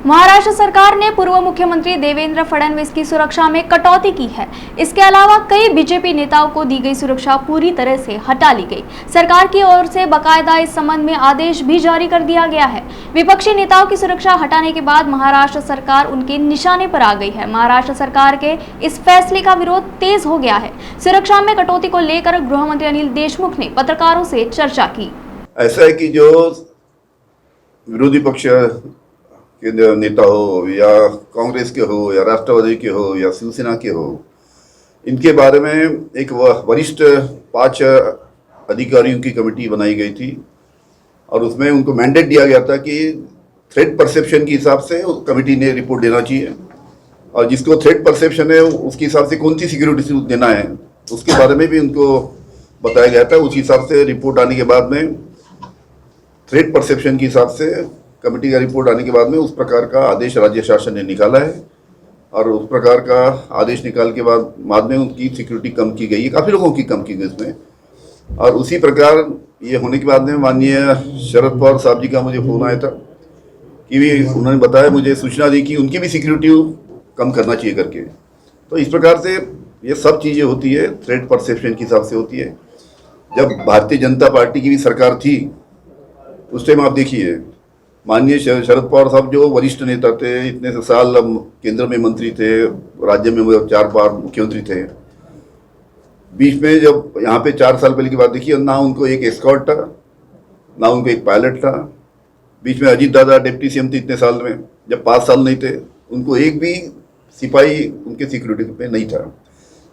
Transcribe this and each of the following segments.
महाराष्ट्र सरकार ने पूर्व मुख्यमंत्री देवेंद्र फडणवीस की सुरक्षा में कटौती की है। इसके अलावा कई बीजेपी नेताओं को दी गई सुरक्षा पूरी तरह से हटा ली गई। सरकार की ओर से बाकायदा इस संबंध में आदेश भी जारी कर दिया गया है। विपक्षी नेताओं की सुरक्षा हटाने के बाद महाराष्ट्र सरकार उनके निशाने पर आ गई है। महाराष्ट्र सरकार के इस फैसले का विरोध तेज हो गया है। सुरक्षा में कटौती को लेकर गृह मंत्री अनिल देशमुख ने पत्रकारों से चर्चा की। ऐसा है कि जो विरोधी पक्ष के नेता हो या कांग्रेस के हो या राष्ट्रवादी के हो या शिवसेना के हो, इनके बारे में एक वरिष्ठ 5 अधिकारियों की कमेटी बनाई गई थी और उसमें उनको मैंडेट दिया गया था कि थ्रेट परसेप्शन के हिसाब से कमेटी ने रिपोर्ट देना चाहिए और जिसको थ्रेट परसेप्शन है उसके हिसाब से कौन सी सिक्योरिटी देना है उसके बारे में भी उनको बताया गया था। उस हिसाब से रिपोर्ट आने के बाद में थ्रेट परसेप्शन के हिसाब से कमेटी का रिपोर्ट आने के बाद में उस प्रकार का आदेश राज्य शासन ने निकाला है और उस प्रकार का आदेश निकाल के बाद में उनकी सिक्योरिटी कम की गई है, काफ़ी लोगों की कम की गई इसमें। और उसी प्रकार ये होने के बाद में माननीय शरद पवार साहब जी का मुझे फोन आया था कि भी उन्होंने बताया, मुझे सूचना दी कि उनकी भी सिक्योरिटी कम करना चाहिए करके। तो इस प्रकार से ये सब चीज़ें होती है, थ्रेट परसेप्शन के हिसाब से होती है। जब भारतीय जनता पार्टी की भी सरकार थी उस टाइम आप देखिए माननीय शरद पवार साहब जो वरिष्ठ नेता थे, इतने से साल केंद्र में मंत्री थे, राज्य में 4 बार मुख्यमंत्री थे। बीच में जब यहाँ पे 4 साल पहले की बात देखिए, ना उनको एक एस्कॉर्ट था ना उनको एक पायलट था। बीच में अजीत दादा डिप्टी सीएम थे इतने साल में, जब 5 साल नहीं थे उनको एक भी सिपाही उनके सिक्योरिटी पे नहीं था।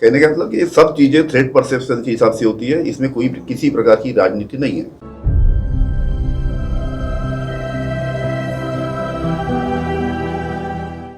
कहने का मतलब कि ये सब चीज़ें थ्रेट परसेप्शन के हिसाब से होती है, इसमें कोई किसी प्रकार की राजनीति नहीं है।